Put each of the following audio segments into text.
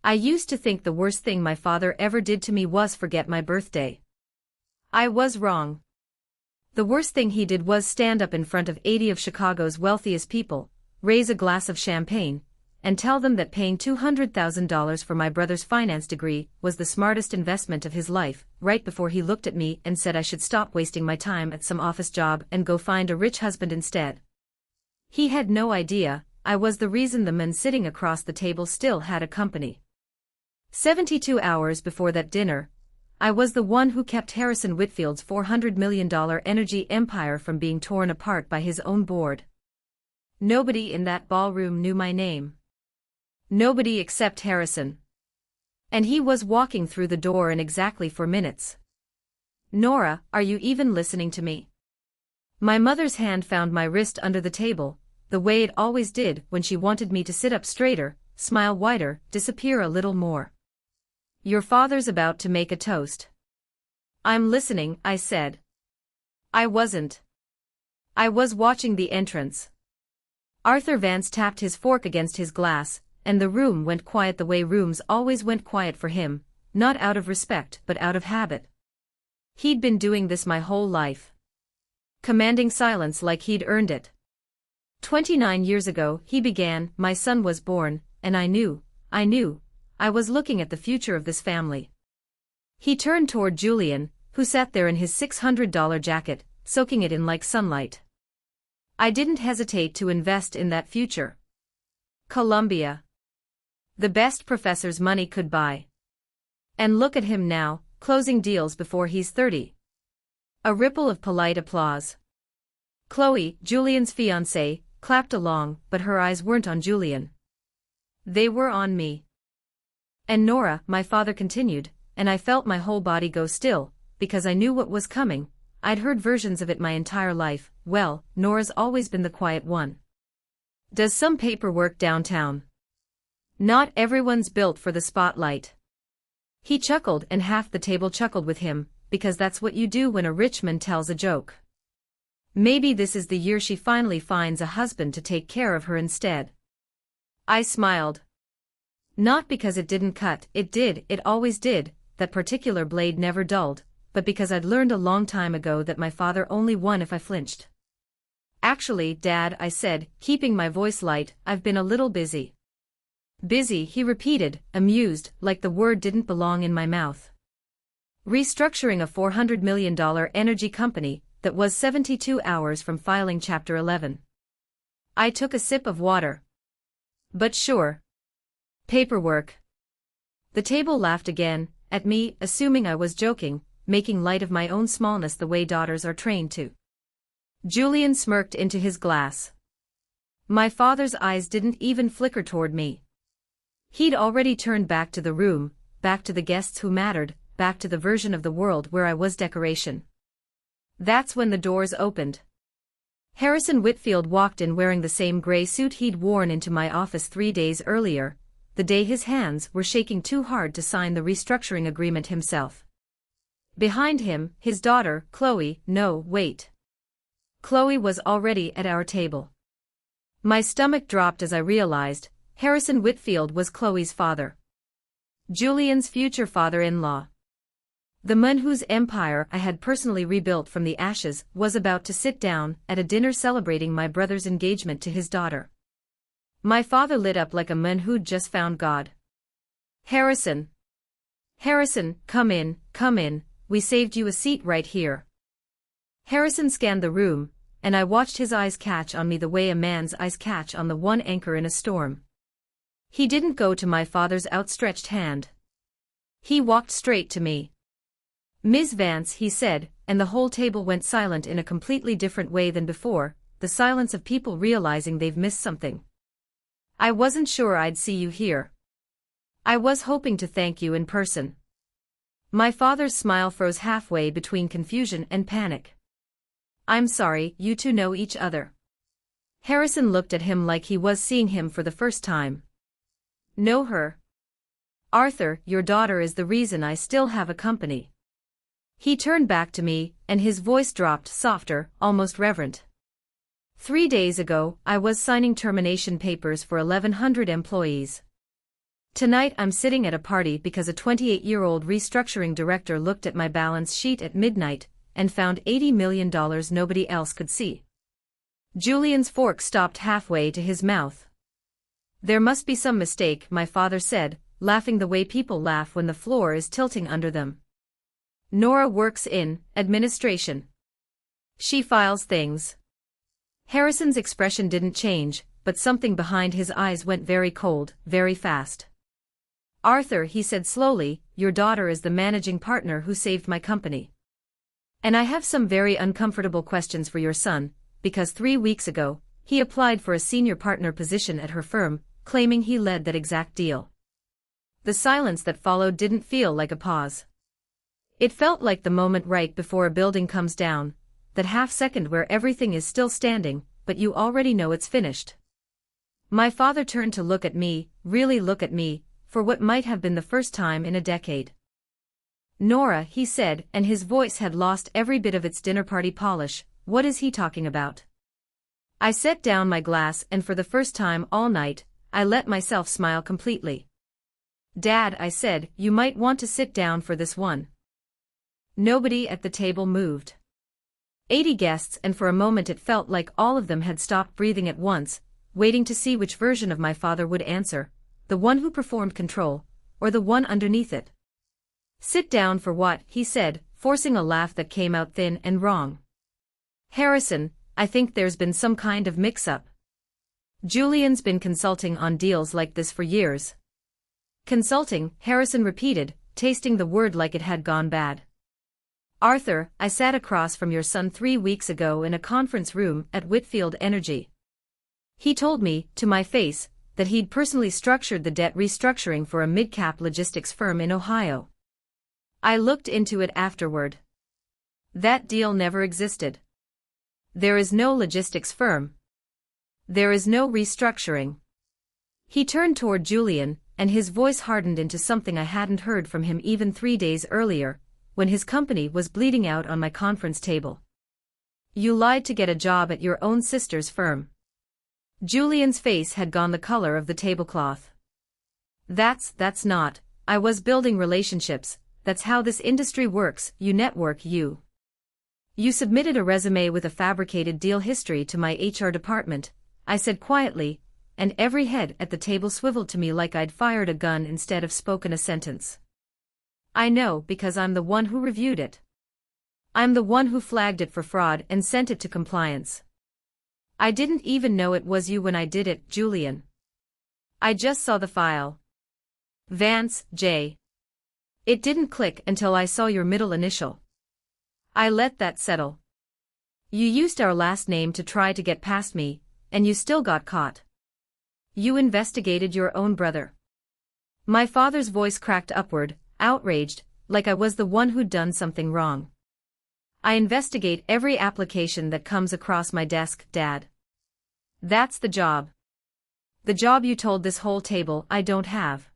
I used to think the worst thing my father ever did to me was forget my birthday. I was wrong. The worst thing he did was stand up in front of 80 of Chicago's wealthiest people, raise a glass of champagne, and tell them that paying $200,000 for my brother's finance degree was the smartest investment of his life, right before he looked at me and said I should stop wasting my time at some office job and go find a rich husband instead. He had no idea I was the reason the men sitting across the table still had a company. 72 hours before that dinner, I was the one who kept Harrison Whitfield's $400 million energy empire from being torn apart by his own board. Nobody in that ballroom knew my name. Nobody except Harrison. And he was walking through the door in exactly 4 minutes. Nora, are you even listening to me? My mother's hand found my wrist under the table, the way it always did when she wanted me to sit up straighter, smile wider, disappear a little more. Your father's about to make a toast. I'm listening, I said. I wasn't. I was watching the entrance. Arthur Vance tapped his fork against his glass, and the room went quiet the way rooms always went quiet for him, not out of respect but out of habit. He'd been doing this my whole life. Commanding silence like he'd earned it. 29 years ago, he began, my son was born, and I knew, I was looking at the future of this family. He turned toward Julian, who sat there in his $600 jacket, soaking it in like sunlight. I didn't hesitate to invest in that future. Columbia. The best professor's money could buy. And look at him now, closing deals before he's 30. A ripple of polite applause. Chloe, Julian's fiancée, clapped along, but her eyes weren't on Julian. They were on me. And Nora, my father continued, and I felt my whole body go still, because I knew what was coming. I'd heard versions of it my entire life. Well, Nora's always been the quiet one. Does some paperwork downtown. Not everyone's built for the spotlight. He chuckled and half the table chuckled with him, because that's what you do when a rich man tells a joke. Maybe this is the year she finally finds a husband to take care of her instead. I smiled. Not because it didn't cut, it did, it always did, that particular blade never dulled, but because I'd learned a long time ago that my father only won if I flinched. Actually, Dad, I said, keeping my voice light, I've been a little busy. Busy, he repeated, amused, like the word didn't belong in my mouth. Restructuring a $400 million energy company that was 72 hours from filing Chapter 11. I took a sip of water. But sure. Paperwork. The table laughed again, at me, assuming I was joking, making light of my own smallness the way daughters are trained to. Julian smirked into his glass. My father's eyes didn't even flicker toward me. He'd already turned back to the room, back to the guests who mattered, back to the version of the world where I was decoration. That's when the doors opened. Harrison Whitfield walked in wearing the same gray suit he'd worn into my office 3 days earlier, the day his hands were shaking too hard to sign the restructuring agreement himself. Behind him, his daughter, Chloe. No, wait. Chloe was already at our table. My stomach dropped as I realized, Harrison Whitfield was Chloe's father. Julian's future father-in-law. The man whose empire I had personally rebuilt from the ashes was about to sit down at a dinner celebrating my brother's engagement to his daughter. My father lit up like a man who'd just found God. Harrison. Harrison, come in, we saved you a seat right here. Harrison scanned the room, and I watched his eyes catch on me the way a man's eyes catch on the one anchor in a storm. He didn't go to my father's outstretched hand. He walked straight to me. Ms. Vance, he said, and the whole table went silent in a completely different way than before, the silence of people realizing they've missed something. I wasn't sure I'd see you here. I was hoping to thank you in person. My father's smile froze halfway between confusion and panic. I'm sorry, you two know each other. Harrison looked at him like he was seeing him for the first time. Know her? Arthur, your daughter is the reason I still have a company. He turned back to me, and his voice dropped softer, almost reverent. 3 days ago, I was signing termination papers for 1,100 employees. Tonight I'm sitting at a party because a 28-year-old restructuring director looked at my balance sheet at midnight and found $80 million nobody else could see. Julian's fork stopped halfway to his mouth. There must be some mistake, my father said, laughing the way people laugh when the floor is tilting under them. Nora works in administration. She files things. Harrison's expression didn't change, but something behind his eyes went very cold, very fast. Arthur, he said slowly, your daughter is the managing partner who saved my company. And I have some very uncomfortable questions for your son, because 3 weeks ago, he applied for a senior partner position at her firm, claiming he led that exact deal. The silence that followed didn't feel like a pause. It felt like the moment right before a building comes down, that half second where everything is still standing, but you already know it's finished. My father turned to look at me, really look at me, for what might have been the first time in a decade. Nora, he said, and his voice had lost every bit of its dinner party polish, what is he talking about? I set down my glass and for the first time all night, I let myself smile completely. Dad, I said, you might want to sit down for this one. Nobody at the table moved. 80 guests, and for a moment it felt like all of them had stopped breathing at once, waiting to see which version of my father would answer, the one who performed control, or the one underneath it. Sit down for what, he said, forcing a laugh that came out thin and wrong. Harrison, I think there's been some kind of mix-up. Julian's been consulting on deals like this for years. Consulting, Harrison repeated, tasting the word like it had gone bad. Arthur, I sat across from your son 3 weeks ago in a conference room at Whitfield Energy. He told me, to my face, that he'd personally structured the debt restructuring for a mid-cap logistics firm in Ohio. I looked into it afterward. That deal never existed. There is no logistics firm. There is no restructuring. He turned toward Julian, and his voice hardened into something I hadn't heard from him even 3 days earlier, when his company was bleeding out on my conference table. You lied to get a job at your own sister's firm. Julian's face had gone the color of the tablecloth. That's not, I was building relationships, that's how this industry works, you network you. You submitted a resume with a fabricated deal history to my HR department, I said quietly, and every head at the table swiveled to me like I'd fired a gun instead of spoken a sentence. I know because I'm the one who reviewed it. I'm the one who flagged it for fraud and sent it to compliance. I didn't even know it was you when I did it, Julian. I just saw the file. Vance, J. It didn't click until I saw your middle initial. I let that settle. You used our last name to try to get past me, and you still got caught. You investigated your own brother. My father's voice cracked upward, outraged, like I was the one who'd done something wrong. I investigate every application that comes across my desk, Dad. That's the job. The job you told this whole table I don't have.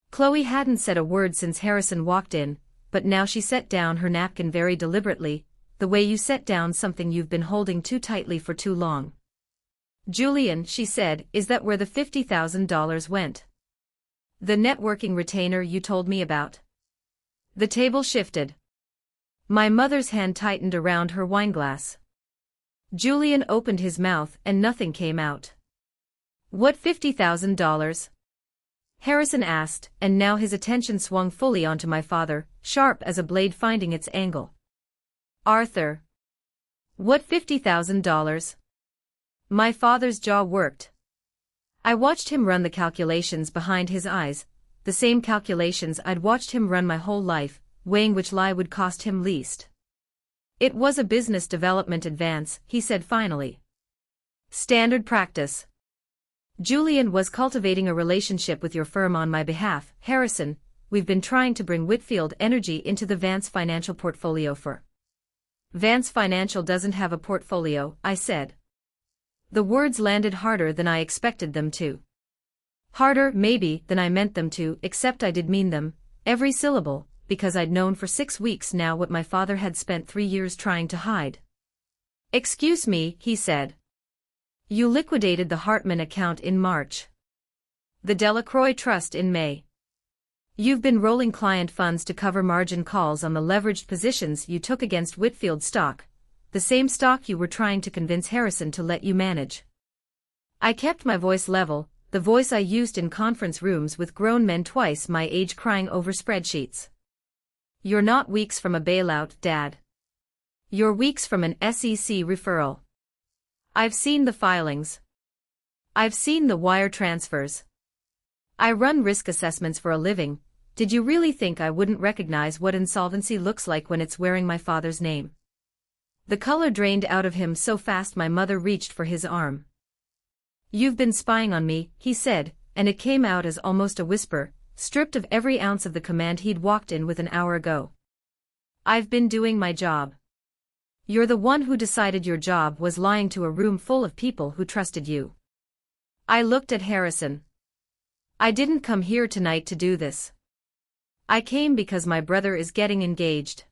Chloe hadn't said a word since Harrison walked in, but now she set down her napkin very deliberately, the way you set down something you've been holding too tightly for too long. Julian, she said, is that where the $50,000 went? The networking retainer you told me about. The table shifted. My mother's hand tightened around her wineglass. Julian opened his mouth and nothing came out. What $50,000? Harrison asked, and now his attention swung fully onto my father, sharp as a blade finding its angle. Arthur. What $50,000? My father's jaw worked. I watched him run the calculations behind his eyes, the same calculations I'd watched him run my whole life, weighing which lie would cost him least. It was a business development advance, he said finally. Standard practice. Julian was cultivating a relationship with your firm on my behalf, Harrison. We've been trying to bring Whitfield Energy into the Vance Financial portfolio for. Vance Financial doesn't have a portfolio, I said. The words landed harder than I expected them to. Harder, maybe, than I meant them to, except I did mean them, every syllable, because I'd known for 6 weeks now what my father had spent 3 years trying to hide. Excuse me, he said. You liquidated the Hartman account in March. The Delacroix Trust in May. You've been rolling client funds to cover margin calls on the leveraged positions you took against Whitfield stock, the same stock you were trying to convince Harrison to let you manage. I kept my voice level, the voice I used in conference rooms with grown men twice my age crying over spreadsheets. You're not weeks from a bailout, Dad. You're weeks from an SEC referral. I've seen the filings. I've seen the wire transfers. I run risk assessments for a living. Did you really think I wouldn't recognize what insolvency looks like when it's wearing my father's name? The color drained out of him so fast my mother reached for his arm. You've been spying on me, he said, and it came out as almost a whisper, stripped of every ounce of the command he'd walked in with an hour ago. I've been doing my job. You're the one who decided your job was lying to a room full of people who trusted you. I looked at Harrison. I didn't come here tonight to do this. I came because my brother is getting engaged.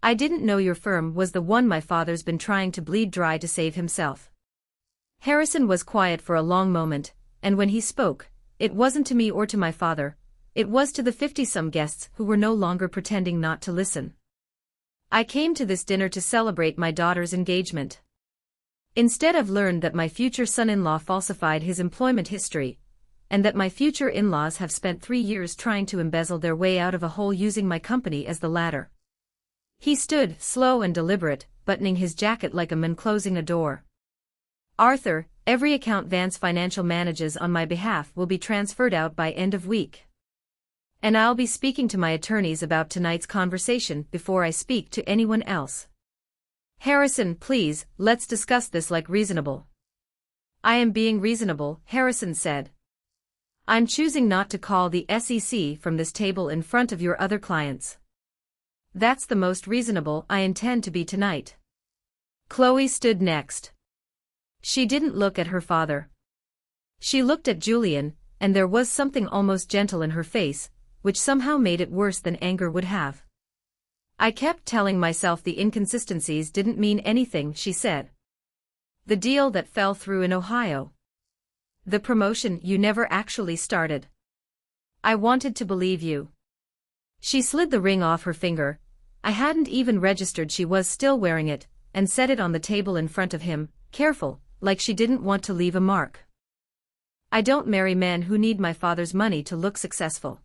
I didn't know your firm was the one my father's been trying to bleed dry to save himself. Harrison was quiet for a long moment, and when he spoke, it wasn't to me or to my father, it was to the 50-some guests who were no longer pretending not to listen. I came to this dinner to celebrate my daughter's engagement. Instead, I've learned that my future son-in-law falsified his employment history, and that my future in-laws have spent 3 years trying to embezzle their way out of a hole using my company as the ladder. He stood, slow and deliberate, buttoning his jacket like a man closing a door. Arthur, every account Vance Financial manages on my behalf will be transferred out by end of week. And I'll be speaking to my attorneys about tonight's conversation before I speak to anyone else. Harrison, please, let's discuss this like reasonable. I am being reasonable, Harrison said. I'm choosing not to call the SEC from this table in front of your other clients. That's the most reasonable I intend to be tonight. Chloe stood next. She didn't look at her father. She looked at Julian, and there was something almost gentle in her face, which somehow made it worse than anger would have. I kept telling myself the inconsistencies didn't mean anything, she said. The deal that fell through in Ohio. The promotion you never actually started. I wanted to believe you. She slid the ring off her finger. I hadn't even registered she was still wearing it, and set it on the table in front of him, careful, like she didn't want to leave a mark. I don't marry men who need my father's money to look successful.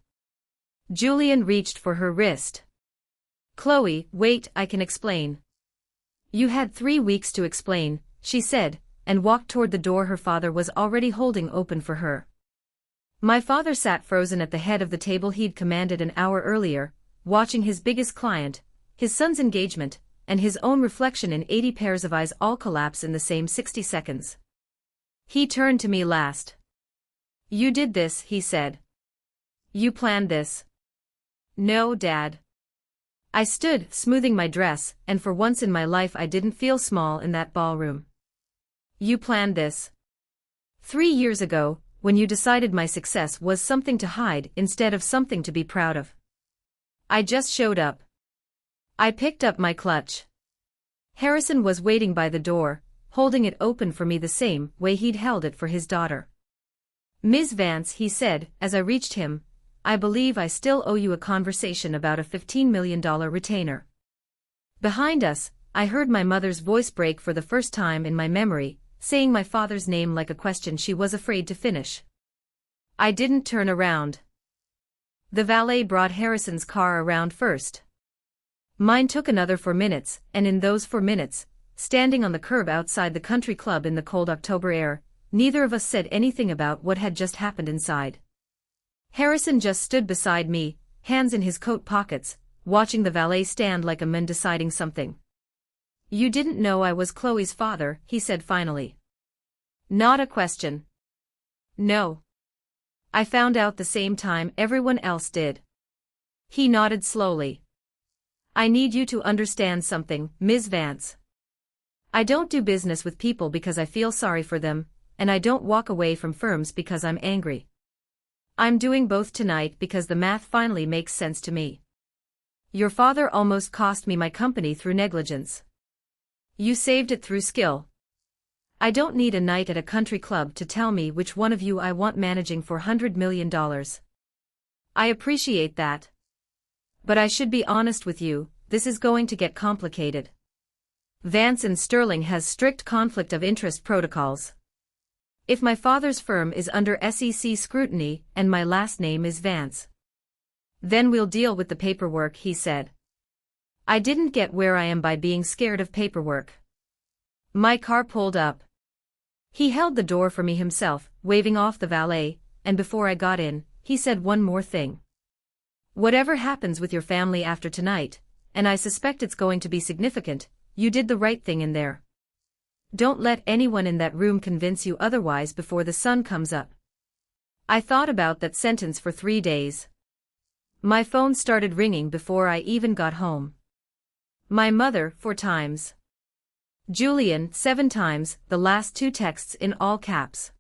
Julian reached for her wrist. Chloe, wait, I can explain. You had 3 weeks to explain, she said, and walked toward the door her father was already holding open for her. My father sat frozen at the head of the table he'd commanded an hour earlier, watching his biggest client, his son's engagement, and his own reflection in 80 pairs of eyes all collapse in the same 60 seconds. He turned to me last. You did this, he said. You planned this. No, Dad. I stood, smoothing my dress, and for once in my life I didn't feel small in that ballroom. You planned this. 3 years ago, when you decided my success was something to hide instead of something to be proud of. I just showed up. I picked up my clutch. Harrison was waiting by the door, holding it open for me the same way he'd held it for his daughter. Ms. Vance, he said, as I reached him, I believe I still owe you a conversation about a $15 million retainer. Behind us, I heard my mother's voice break for the first time in my memory, saying my father's name like a question she was afraid to finish. I didn't turn around. The valet brought Harrison's car around first. Mine took another 4 minutes, and in those 4 minutes, standing on the curb outside the country club in the cold October air, neither of us said anything about what had just happened inside. Harrison just stood beside me, hands in his coat pockets, watching the valet stand like a man deciding something. You didn't know I was Chloe's father, he said finally. Not a question. No. I found out the same time everyone else did. He nodded slowly. I need you to understand something, Ms. Vance. I don't do business with people because I feel sorry for them, and I don't walk away from firms because I'm angry. I'm doing both tonight because the math finally makes sense to me. Your father almost cost me my company through negligence. You saved it through skill. I don't need a night at a country club to tell me which one of you I want managing for $100 million. I appreciate that. But I should be honest with you, this is going to get complicated. Vance and Sterling has strict conflict of interest protocols. If my father's firm is under SEC scrutiny and my last name is Vance, then we'll deal with the paperwork, he said. I didn't get where I am by being scared of paperwork. My car pulled up. He held the door for me himself, waving off the valet, and before I got in, he said one more thing. Whatever happens with your family after tonight, and I suspect it's going to be significant, you did the right thing in there. Don't let anyone in that room convince you otherwise before the sun comes up. I thought about that sentence for 3 days. My phone started ringing before I even got home. My mother, 4 times. Julian, 7 times, the last 2 texts in all caps.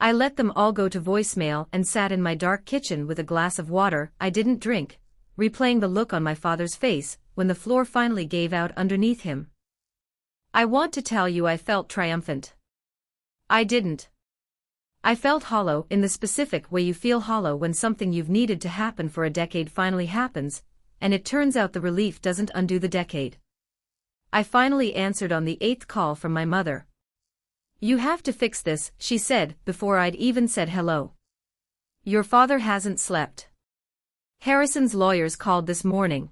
I let them all go to voicemail and sat in my dark kitchen with a glass of water I didn't drink, replaying the look on my father's face when the floor finally gave out underneath him. I want to tell you I felt triumphant. I didn't. I felt hollow in the specific way you feel hollow when something you've needed to happen for a decade finally happens, and it turns out the relief doesn't undo the decade. I finally answered on the 8th call from my mother. You have to fix this, she said, before I'd even said hello. Your father hasn't slept. Harrison's lawyers called this morning.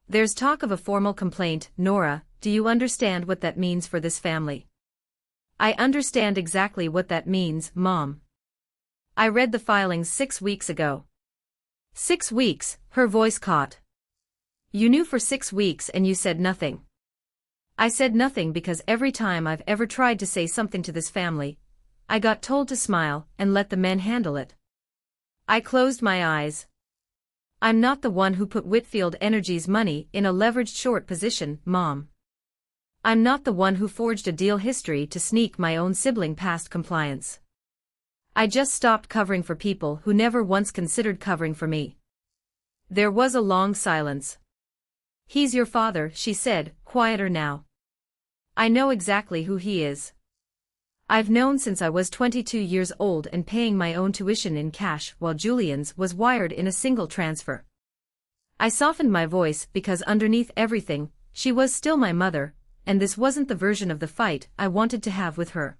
There's talk of a formal complaint. Nora, do you understand what that means for this family? I understand exactly what that means, Mom. I read the filings 6 weeks ago. 6 weeks, her voice caught. You knew for 6 weeks and you said nothing. I said nothing because every time I've ever tried to say something to this family, I got told to smile and let the men handle it. I closed my eyes. I'm not the one who put Whitfield Energy's money in a leveraged short position, Mom. I'm not the one who forged a deal history to sneak my own sibling past compliance. I just stopped covering for people who never once considered covering for me. There was a long silence. He's your father, she said, quieter now. I know exactly who he is. I've known since I was 22 years old and paying my own tuition in cash while Julian's was wired in a single transfer. I softened my voice because underneath everything, she was still my mother, and this wasn't the version of the fight I wanted to have with her.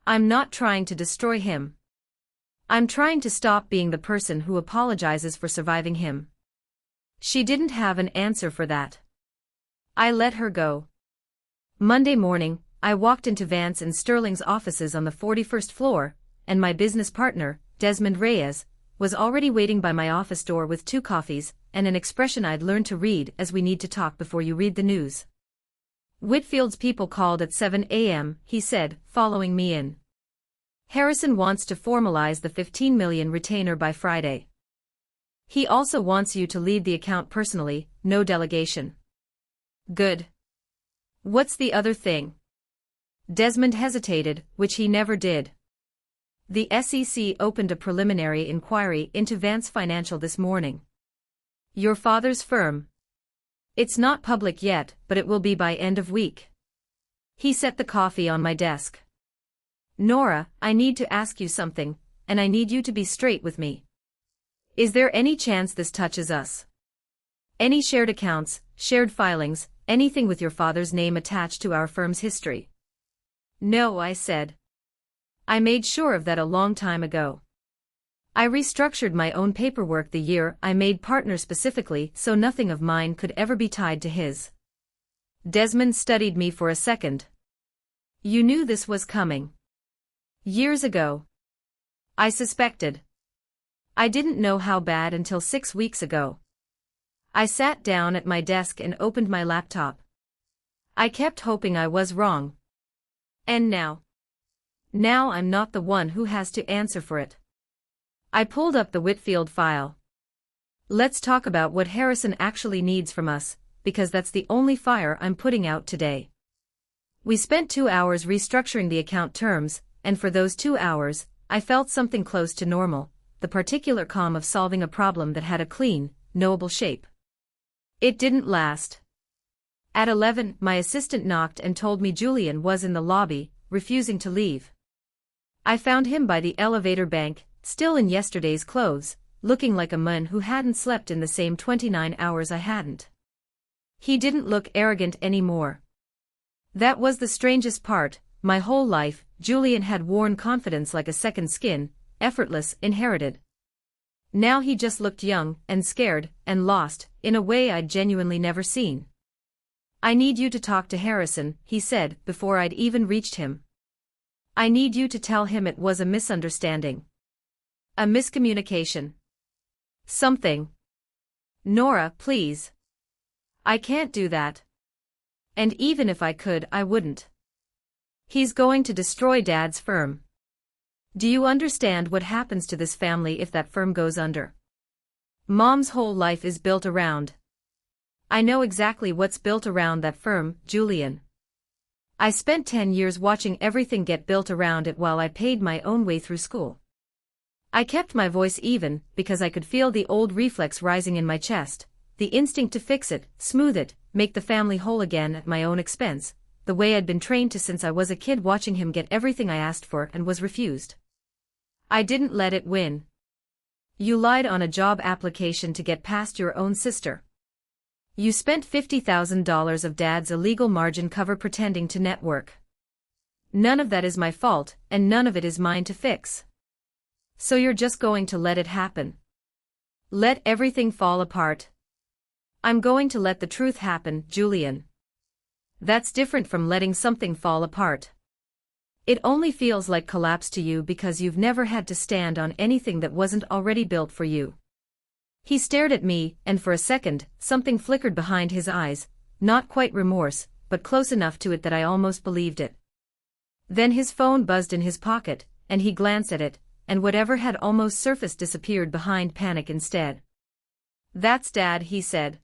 I'm not trying to destroy him. I'm trying to stop being the person who apologizes for surviving him. She didn't have an answer for that. I let her go. Monday morning, I walked into Vance and Sterling's offices on the 41st floor, and my business partner, Desmond Reyes, was already waiting by my office door with 2 coffees and an expression I'd learned to read as we need to talk before you read the news. Whitfield's people called at 7 a.m., he said, following me in. Harrison wants to formalize the $15 million retainer by Friday. He also wants you to lead the account personally, no delegation. Good. What's the other thing? Desmond hesitated, which he never did. The SEC opened a preliminary inquiry into Vance Financial this morning. Your father's firm. It's not public yet, but it will be by end of week. He set the coffee on my desk. Nora, I need to ask you something, and I need you to be straight with me. Is there any chance this touches us? Any shared accounts, shared filings, anything with your father's name attached to our firm's history? No, I said. I made sure of that a long time ago. I restructured my own paperwork the year I made partner specifically so nothing of mine could ever be tied to his. Desmond studied me for a second. You knew this was coming. Years ago. I suspected. I didn't know how bad until 6 weeks ago. I sat down at my desk and opened my laptop. I kept hoping I was wrong. And now? Now I'm not the one who has to answer for it. I pulled up the Whitfield file. Let's talk about what Harrison actually needs from us, because that's the only fire I'm putting out today. We spent 2 hours restructuring the account terms, and for those 2 hours, I felt something close to normal, the particular calm of solving a problem that had a clean, knowable shape. It didn't last. At 11, my assistant knocked and told me Julian was in the lobby, refusing to leave. I found him by the elevator bank, still in yesterday's clothes, looking like a man who hadn't slept in the same 29 hours I hadn't. He didn't look arrogant anymore. That was the strangest part. My whole life, Julian had worn confidence like a second skin, effortless, inherited. Now he just looked young, and scared, and lost, in a way I'd genuinely never seen. "I need you to talk to Harrison," he said, before I'd even reached him. "I need you to tell him it was a misunderstanding. A miscommunication. Something." "Nora, please. I can't do that. And even if I could, I wouldn't. He's going to destroy Dad's firm. Do you understand what happens to this family if that firm goes under? Mom's whole life is built around. I know exactly what's built around that firm, Julian. I spent 10 years watching everything get built around it while I paid my own way through school. I kept my voice even, because I could feel the old reflex rising in my chest, the instinct to fix it, smooth it, make the family whole again at my own expense, the way I'd been trained to since I was a kid, watching him get everything I asked for and was refused. I didn't let it win. You lied on a job application to get past your own sister. You spent $50,000 of Dad's illegal margin cover pretending to network. None of that is my fault, and none of it is mine to fix. So you're just going to let it happen? Let everything fall apart? I'm going to let the truth happen, Julian. That's different from letting something fall apart. It only feels like collapse to you because you've never had to stand on anything that wasn't already built for you." He stared at me, and for a second, something flickered behind his eyes, not quite remorse, but close enough to it that I almost believed it. Then his phone buzzed in his pocket, and he glanced at it, and whatever had almost surfaced disappeared behind panic instead. "That's Dad," he said.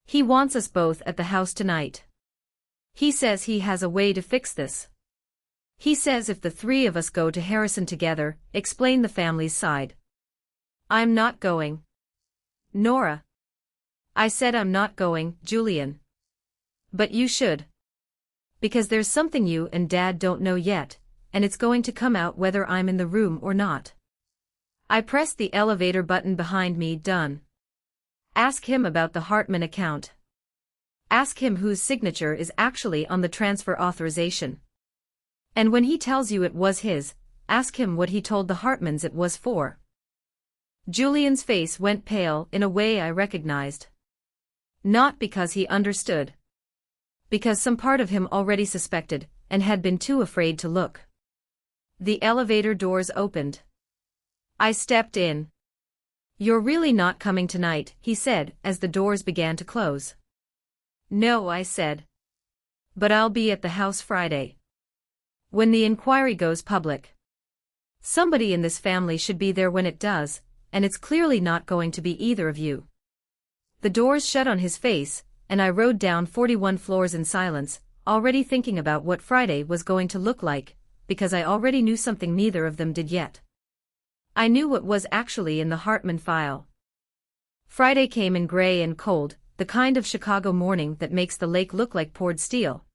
"He wants us both at the house tonight. He says he has a way to fix this. He says if the three of us go to Harrison together, explain the family's side." "I'm not going." "Nora." "I said I'm not going, Julian." "But you should. Because there's something you and Dad don't know yet, and it's going to come out whether I'm in the room or not." I pressed the elevator button behind me. "Done. Ask him about the Hartman account. Ask him whose signature is actually on the transfer authorization. And when he tells you it was his, ask him what he told the Hartmans it was for." Julian's face went pale in a way I recognized. Not because he understood. Because some part of him already suspected, and had been too afraid to look. The elevator doors opened. I stepped in. "You're really not coming tonight," he said, as the doors began to close. "No," I said. "But I'll be at the house Friday. When the inquiry goes public. Somebody in this family should be there when it does, and it's clearly not going to be either of you." The doors shut on his face, and I rode down 41 floors in silence, already thinking about what Friday was going to look like, because I already knew something neither of them did yet. I knew what was actually in the Hartman file. Friday came in gray and cold, the kind of Chicago morning that makes the lake look like poured steel.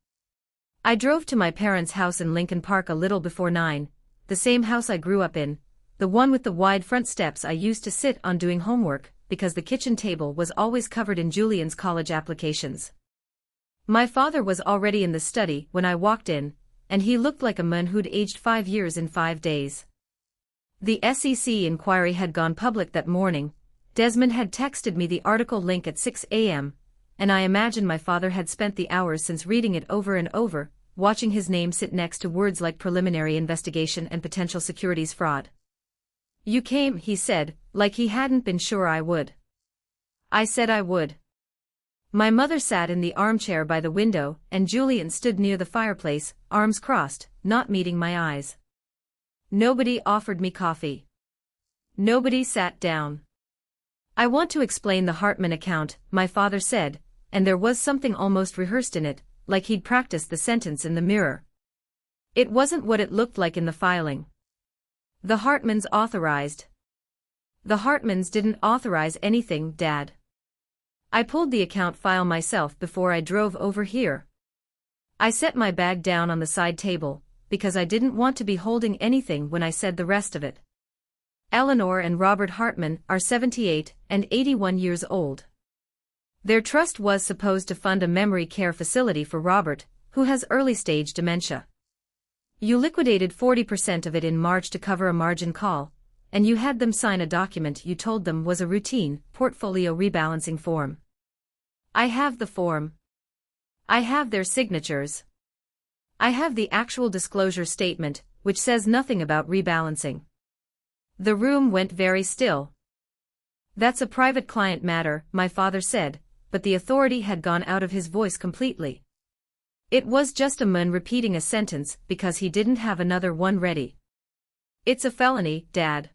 I drove to my parents' house in Lincoln Park a little before 9, the same house I grew up in, the one with the wide front steps I used to sit on doing homework, because the kitchen table was always covered in Julian's college applications. My father was already in the study when I walked in, and he looked like a man who'd aged 5 years in 5 days. The SEC inquiry had gone public that morning. Desmond had texted me the article link at 6 a.m., and I imagine my father had spent the hours since reading it over and over, watching his name sit next to words like preliminary investigation and potential securities fraud. "You came," he said, like he hadn't been sure I would. I said I would. My mother sat in the armchair by the window, and Julian stood near the fireplace, arms crossed, not meeting my eyes. Nobody offered me coffee. Nobody sat down. "I want to explain the Hartman account," my father said, and there was something almost rehearsed in it, like he'd practiced the sentence in the mirror. It wasn't what it looked like in the filing. "The Hartmans authorized." "The Hartmans didn't authorize anything, Dad." I pulled the account file myself before I drove over here. I set my bag down on the side table, because I didn't want to be holding anything when I said the rest of it. Eleanor and Robert Hartman are 78 and 81 years old. Their trust was supposed to fund a memory care facility for Robert, who has early-stage dementia. You liquidated 40% of it in March to cover a margin call, and you had them sign a document you told them was a routine portfolio rebalancing form. I have the form. I have their signatures. I have the actual disclosure statement, which says nothing about rebalancing. The room went very still. That's a private client matter, my father said, but the authority had gone out of his voice completely. It was just a man repeating a sentence because he didn't have another one ready. It's a felony, Dad.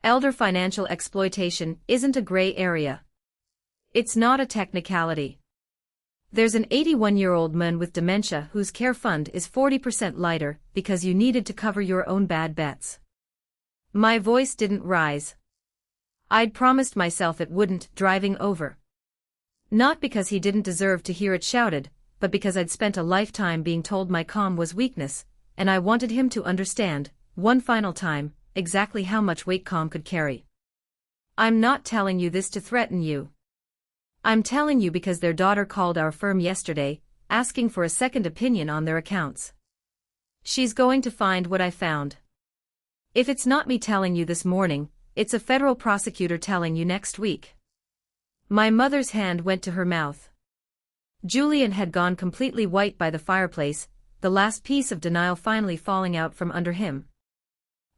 Elder financial exploitation isn't a gray area. It's not a technicality. There's an 81-year-old man with dementia whose care fund is 40% lighter because you needed to cover your own bad bets. My voice didn't rise. I'd promised myself it wouldn't, driving over. Not because he didn't deserve to hear it shouted, but because I'd spent a lifetime being told my calm was weakness, and I wanted him to understand, one final time, exactly how much weight calm could carry. I'm not telling you this to threaten you. I'm telling you because their daughter called our firm yesterday, asking for a second opinion on their accounts. She's going to find what I found. If it's not me telling you this morning, it's a federal prosecutor telling you next week. My mother's hand went to her mouth. Julian had gone completely white by the fireplace, the last piece of denial finally falling out from under him.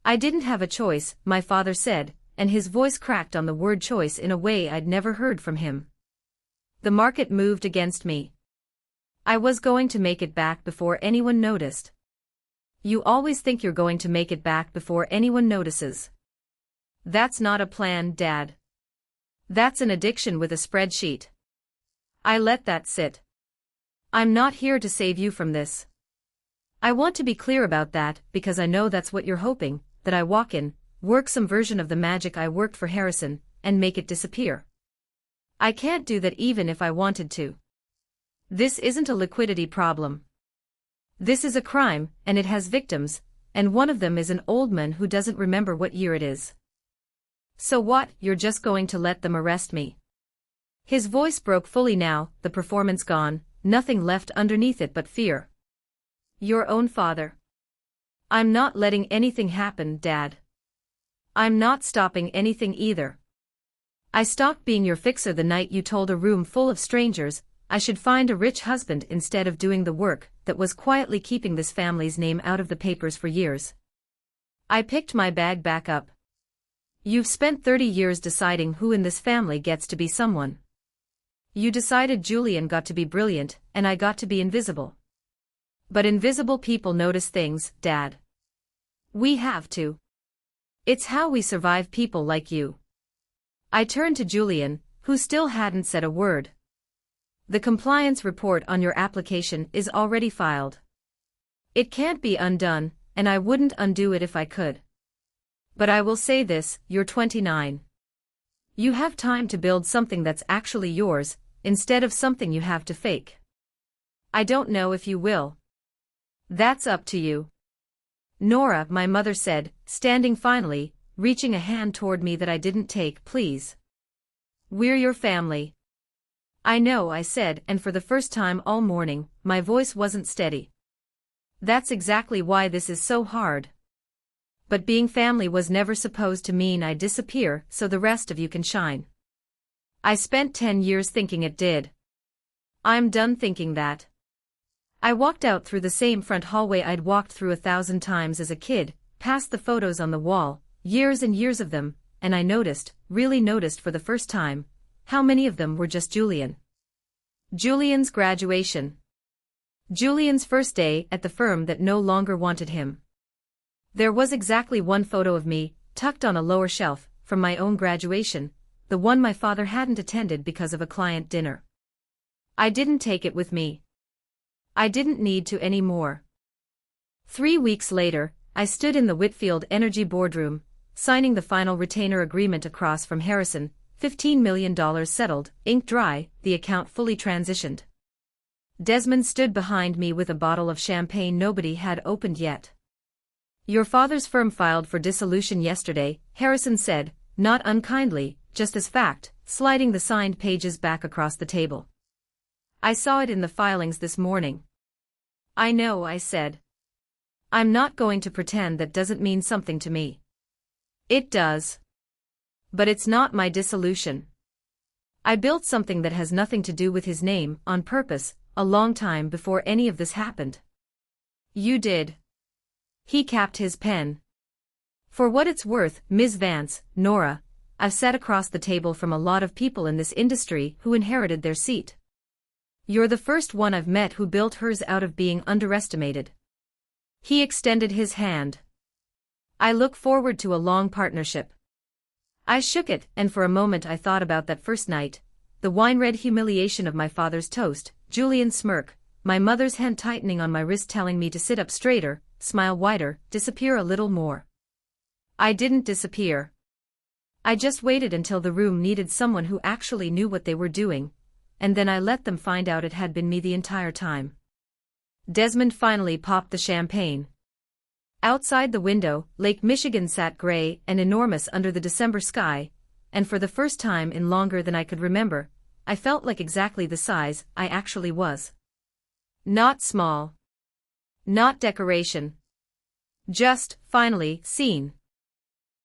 I didn't have a choice, my father said, and his voice cracked on the word choice in a way I'd never heard from him. The market moved against me. I was going to make it back before anyone noticed. You always think you're going to make it back before anyone notices. That's not a plan, Dad. That's an addiction with a spreadsheet. I let that sit. I'm not here to save you from this. I want to be clear about that because I know that's what you're hoping, that I walk in, work some version of the magic I worked for Harrison, and make it disappear. I can't do that even if I wanted to. This isn't a liquidity problem. This is a crime, and it has victims, and one of them is an old man who doesn't remember what year it is. So what, you're just going to let them arrest me? His voice broke fully now, the performance gone, nothing left underneath it but fear. Your own father. I'm not letting anything happen, Dad. I'm not stopping anything either. I stopped being your fixer the night you told a room full of strangers I should find a rich husband instead of doing the work that was quietly keeping this family's name out of the papers for years. I picked my bag back up. You've spent 30 years deciding who in this family gets to be someone. You decided Julian got to be brilliant and I got to be invisible. But invisible people notice things, Dad. We have to. It's how we survive people like you. I turned to Julian, who still hadn't said a word. The compliance report on your application is already filed. It can't be undone, and I wouldn't undo it if I could. But I will say this, you're 29. You have time to build something that's actually yours, instead of something you have to fake. I don't know if you will. That's up to you. Nora, my mother said, standing finally, reaching a hand toward me that I didn't take, please. We're your family. I know, I said, and for the first time all morning, my voice wasn't steady. That's exactly why this is so hard. But being family was never supposed to mean I disappear so the rest of you can shine. I spent 10 years thinking it did. I'm done thinking that. I walked out through the same front hallway I'd walked through 1,000 times as a kid, past the photos on the wall, years and years of them, and I noticed, really noticed for the first time, how many of them were just Julian. Julian's graduation. Julian's first day at the firm that no longer wanted him. There was exactly one photo of me, tucked on a lower shelf, from my own graduation, the one my father hadn't attended because of a client dinner. I didn't take it with me. I didn't need to anymore. 3 weeks later, I stood in the Whitfield Energy boardroom, signing the final retainer agreement across from Harrison, $15 million settled, ink dry, the account fully transitioned. Desmond stood behind me with a bottle of champagne nobody had opened yet. Your father's firm filed for dissolution yesterday, Harrison said, not unkindly, just as fact, sliding the signed pages back across the table. I saw it in the filings this morning. I know, I said. I'm not going to pretend that doesn't mean something to me. It does. But it's not my dissolution. I built something that has nothing to do with his name, on purpose, a long time before any of this happened. You did. He capped his pen. For what it's worth, Ms. Vance, Nora, I've sat across the table from a lot of people in this industry who inherited their seat. You're the first one I've met who built hers out of being underestimated. He extended his hand. I look forward to a long partnership. I shook it, and for a moment I thought about that first night, the wine-red humiliation of my father's toast, Julian's smirk, my mother's hand tightening on my wrist telling me to sit up straighter, smile wider, disappear a little more. I didn't disappear. I just waited until the room needed someone who actually knew what they were doing, and then I let them find out it had been me the entire time. Desmond finally popped the champagne. Outside the window, Lake Michigan sat gray and enormous under the December sky, and for the first time in longer than I could remember, I felt like exactly the size I actually was. Not small. Not decoration. Just, finally, seen.